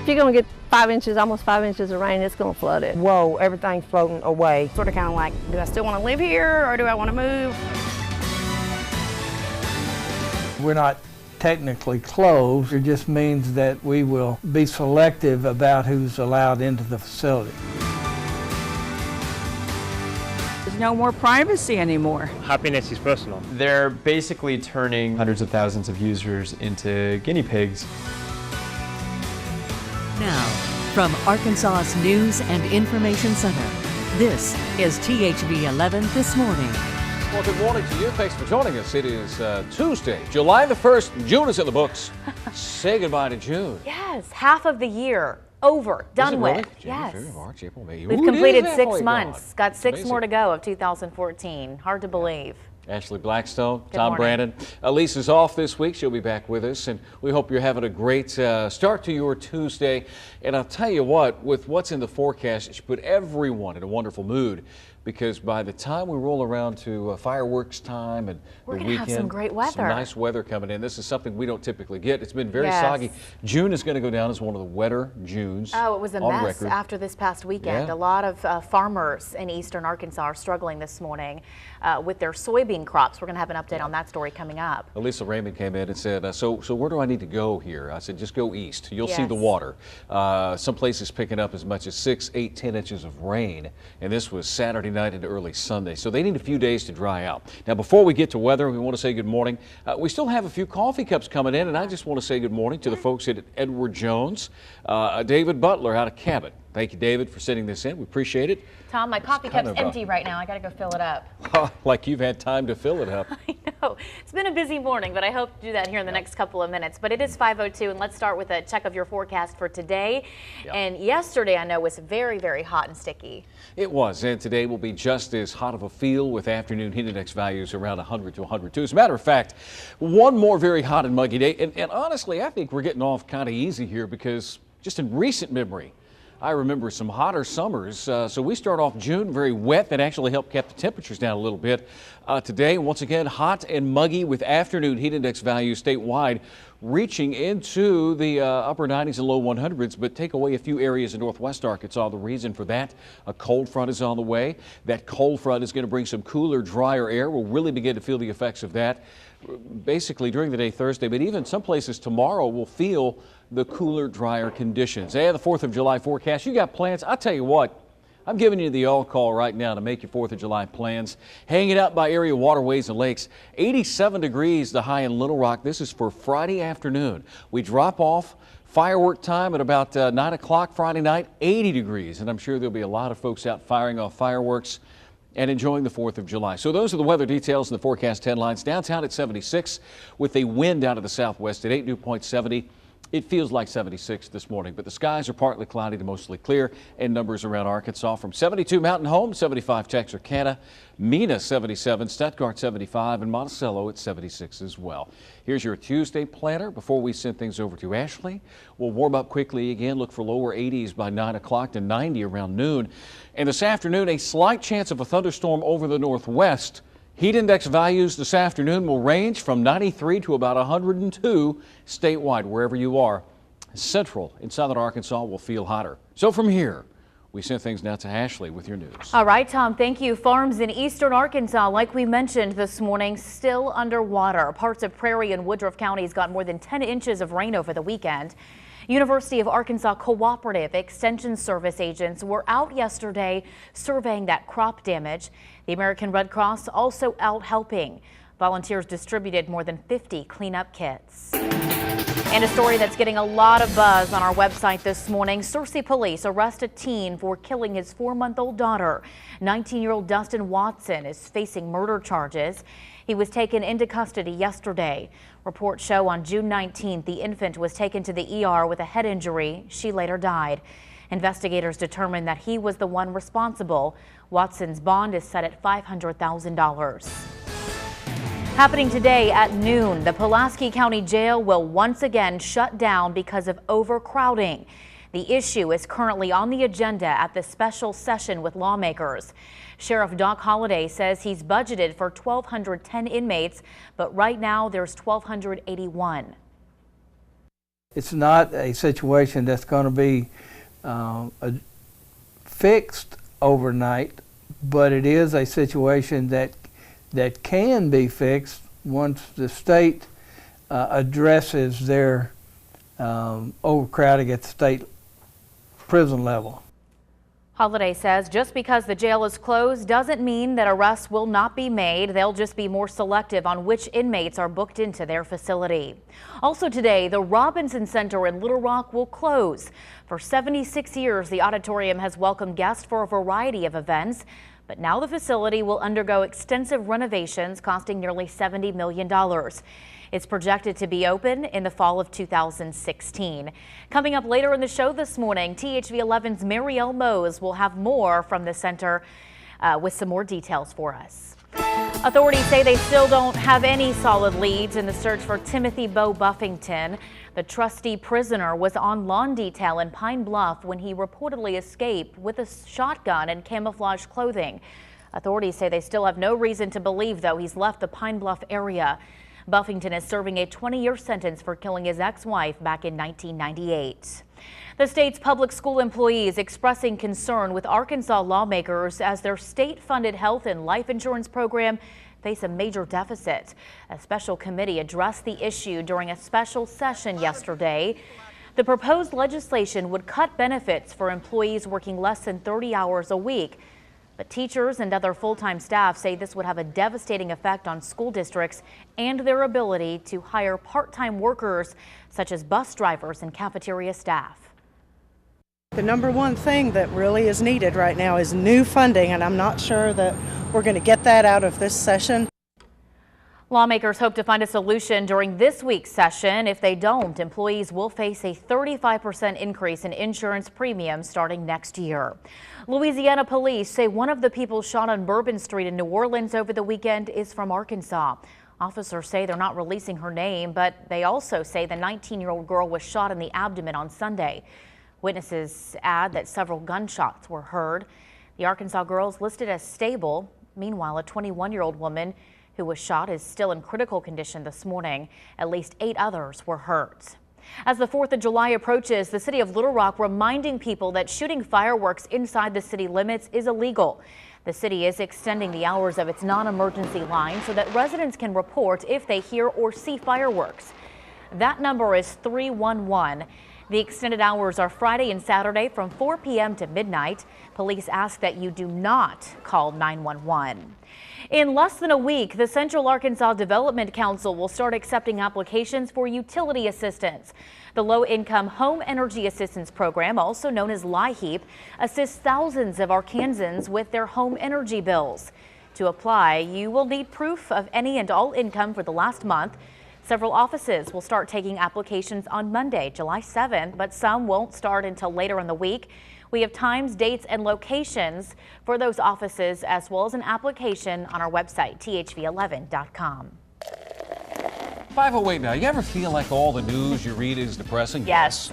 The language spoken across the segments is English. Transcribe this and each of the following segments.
If you're going to get 5 inches, almost 5 inches of rain, it's going to flood it. Whoa, everything's floating away. Sort of kind of like, do I still want to live here or do I want to move? We're not technically closed. It just means that we will be selective about who's allowed into the facility. There's no more privacy anymore. Happiness is personal. They're basically turning hundreds of thousands of users into guinea pigs. Now, from Arkansas's News and Information Center, this is THV 11 This Morning. Well, good morning to you. Thanks for joining us. It is Tuesday, July the 1st. June is in the books. Say goodbye to June. Yes, half of the year over, done with. Really? Yes. January, March, April, May. We've completed 6 months. Got 6 more to go of 2014. Hard to believe. Ashley Blackstone, Good Tom morning. Brandon. Elise is off this week. She'll be back with us, and we hope you're having a great start to your Tuesday. And I'll tell you what, with what's in the forecast, it should put everyone in a wonderful mood, because by the time we roll around to fireworks time and We're the gonna weekend, have some great weather. some nice weather coming in. This is something we don't typically get. It's been very Yes. soggy. June is going to go down as one of the wetter Junes Oh, it was a on mess record. after this past weekend. Yeah. A lot of farmers in eastern Arkansas are struggling this morning with their soybean crops. We're going to have an update on that story coming up. Elisa Raymond came in and said, so where do I need to go here? I said, just go east. You'll see the Yes. water. Some places picking up as much as 6, 8, 10 inches of rain. And this was Saturday night into early Sunday. So they need a few days to dry out. Now, before we get to weather, we want to say good morning. We still have a few coffee cups coming in, and I just want to say good morning to the folks at Edward Jones. David Butler out of Cabot. Thank you, David, for sending this in. We appreciate it. Tom, my coffee kind cup's of, empty right now. I got to go fill it up. Like you've had time to fill it up. I know. It's been a busy morning, but I hope to do that here in the next couple of minutes. But it is 5:02, and let's start with a check of your forecast for today. And yesterday, I know, was very, very hot and sticky. It was, and today will be just as hot of a feel with afternoon heat index values around 100 to 102. As a matter of fact, one more very hot and muggy day. And honestly, I think we're getting off kind of easy here, because just in recent memory, I remember some hotter summers. So we start off June very wet. That actually helped keep the temperatures down a little bit. Today, once again, hot and muggy with afternoon heat index values statewide reaching into the upper 90s and low 100s, but take away a few areas in northwest Arkansas. The reason for that, a cold front is on the way. That cold front is going to bring some cooler, drier air. We'll really begin to feel the effects of that basically during the day Thursday, but even some places tomorrow will feel the cooler, drier conditions. And the 4th of July forecast, you got plans? I'll tell you what, I'm giving you the all call right now to make your 4th of July plans. Hanging out by area waterways and lakes. 87 degrees the high in Little Rock. This is for Friday afternoon. We drop off firework time at about 9 o'clock Friday night, 80 degrees. And I'm sure there'll be a lot of folks out firing off fireworks and enjoying the 4th of July. So those are the weather details and the forecast headlines. Downtown at 76 with a wind out of the southwest at 8, dew point 70. It feels like 76 this morning, but the skies are partly cloudy to mostly clear, and numbers around Arkansas from 72 Mountain Home, 75 Texarkana, Mena 77, Stuttgart 75, and Monticello at 76 as well. Here's your Tuesday planner. Before we send things over to Ashley, we'll warm up quickly again. Look for lower 80s by 9 o'clock to 90 around noon. And this afternoon, a slight chance of a thunderstorm over the northwest. Heat index values this afternoon will range from 93 to about 102 statewide, wherever you are. Central and southern Arkansas will feel hotter. So from here, we send things now to Ashley with your news. All right, Tom, thank you. Farms in eastern Arkansas, like we mentioned this morning, still underwater. Parts of Prairie and Woodruff counties got more than 10 inches of rain over the weekend. University of Arkansas Cooperative Extension Service agents were out yesterday surveying that crop damage. The American Red Cross also out helping. Volunteers distributed more than 50 cleanup kits. And a story that's getting a lot of buzz on our website this morning. Searcy police arrest a teen for killing his 4-month-old daughter. 19-year-old Dustin Watson is facing murder charges. He was taken into custody yesterday. Reports show on June 19th, the infant was taken to the ER with a head injury. She later died. Investigators determined that he was the one responsible. Watson's bond is set at $500,000. Happening today at noon, the Pulaski County Jail will once again shut down because of overcrowding. The issue is currently on the agenda at the special session with lawmakers. Sheriff Doc Holliday says he's budgeted for 1,210 inmates, but right now there's 1,281. It's not a situation that's going to be fixed overnight, but it is a situation that can be fixed once the state addresses their overcrowding at the state prison level. Holiday says just because the jail is closed doesn't mean that arrests will not be made. They'll just be more selective on which inmates are booked into their facility. Also today, the Robinson Center in Little Rock will close. For 76 years, the auditorium has welcomed guests for a variety of events, but now the facility will undergo extensive renovations costing nearly $70 million. It's projected to be open in the fall of 2016. Coming up later in the show this morning, THV 11's Marielle Mose will have more from the center with some more details for us. Authorities say they still don't have any solid leads in the search for Timothy Bo Buffington. The trustee prisoner was on lawn detail in Pine Bluff when he reportedly escaped with a shotgun and camouflage clothing. Authorities say they still have no reason to believe, though, he's left the Pine Bluff area. Buffington is serving a 20-year sentence for killing his ex-wife back in 1998. The state's public school employees expressing concern with Arkansas lawmakers as their state-funded health and life insurance program face a major deficit. A special committee addressed the issue during a special session yesterday. The proposed legislation would cut benefits for employees working less than 30 hours a week. But teachers and other full-time staff say this would have a devastating effect on school districts and their ability to hire part-time workers such as bus drivers and cafeteria staff. The number one thing that really is needed right now is new funding, and I'm not sure that we're going to get that out of this session. Lawmakers hope to find a solution during this week's session. If they don't, employees will face a 35% increase in insurance premiums starting next year. Louisiana police say one of the people shot on Bourbon Street in New Orleans over the weekend is from Arkansas. Officers say they're not releasing her name, but they also say the 19-year-old girl was shot in the abdomen on Sunday. Witnesses add that several gunshots were heard. The Arkansas girl is listed as stable. Meanwhile, a 21-year-old woman who was shot is still in critical condition this morning. At least 8 others were hurt. As the 4th of July approaches, the city of Little Rock reminding people that shooting fireworks inside the city limits is illegal. The city is extending the hours of its non-emergency line so that residents can report if they hear or see fireworks. That number is 311. The extended hours are Friday and Saturday from 4 p.m. to midnight. Police ask that you do not call 911. In less than a week, the Central Arkansas Development Council will start accepting applications for utility assistance. The Low-Income Home Energy Assistance Program, also known as LIHEAP, assists thousands of Arkansans with their home energy bills. To apply, you will need proof of any and all income for the last month. Several offices will start taking applications on Monday, July 7th, but some won't start until later in the week. We have times, dates, and locations for those offices, as well as an application on our website, thv11.com. 508 now. You ever feel like all the news you read is depressing? Yes.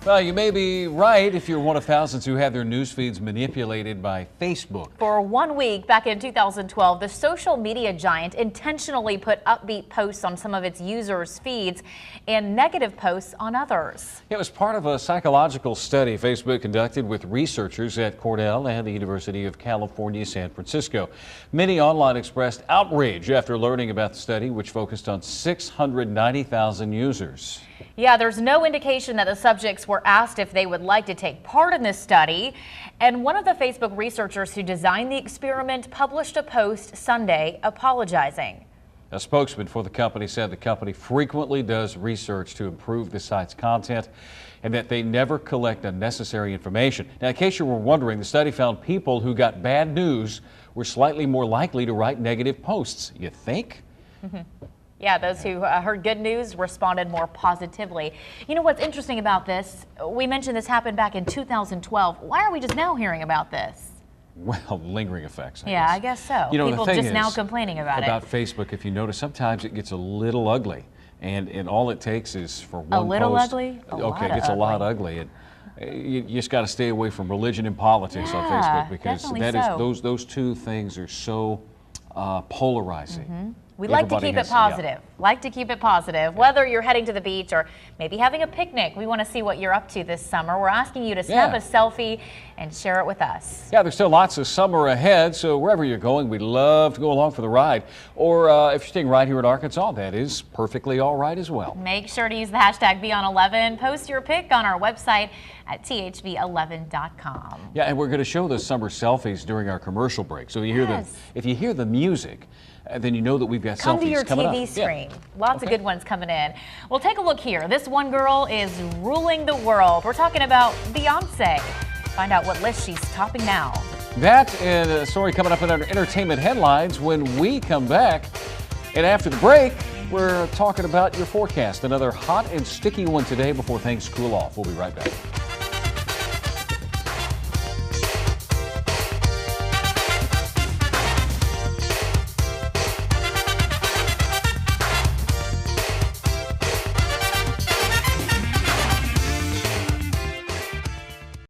Well, you may be right if you're one of thousands who have their news feeds manipulated by Facebook. For 1 week back in 2012, the social media giant intentionally put upbeat posts on some of its users' feeds and negative posts on others. It was part of a psychological study Facebook conducted with researchers at Cornell and the University of California, San Francisco. Many online expressed outrage after learning about the study, which focused on 690,000 users. Yeah, there's no indication that the subjects were asked if they would like to take part in this study. And one of the Facebook researchers who designed the experiment published a post Sunday apologizing. A spokesman for the company said the company frequently does research to improve the site's content and that they never collect unnecessary information. Now, in case you were wondering, the study found people who got bad news were slightly more likely to write negative posts. You think? Yeah, those who heard good news responded more positively. You know what's interesting about this? We mentioned this happened back in 2012. Why are we just now hearing about this? Well, lingering effects. I guess so. You know, people just now complaining about it. About Facebook, if you notice, sometimes it gets a little ugly. And all it takes is for one post. A little ugly? Okay, it gets a lot ugly. You just got to stay away from religion and politics on Facebook because those two things are so polarizing. We like to keep it positive. Like to keep it positive. Whether you're heading to the beach or maybe having a picnic, we want to see what you're up to this summer. We're asking you to snap a selfie and share it with us. Yeah, there's still lots of summer ahead, so wherever you're going, we'd love to go along for the ride. Or if you're staying right here in Arkansas, that is perfectly all right as well. Make sure to use the hashtag #BeOn11. Post your pic on our website at thb11.com. Yeah, and we're going to show the summer selfies during our commercial break. So if you hear the music, then you know that we've got Come selfies to your coming TV up. screen. Lots of good ones coming in. Well, take a look here. This one girl is ruling the world. We're talking about Beyonce. Find out what list she's topping now. That and a story coming up in our entertainment headlines when we come back. And after the break, we're talking about your forecast. Another hot and sticky one today before things cool off. We'll be right back.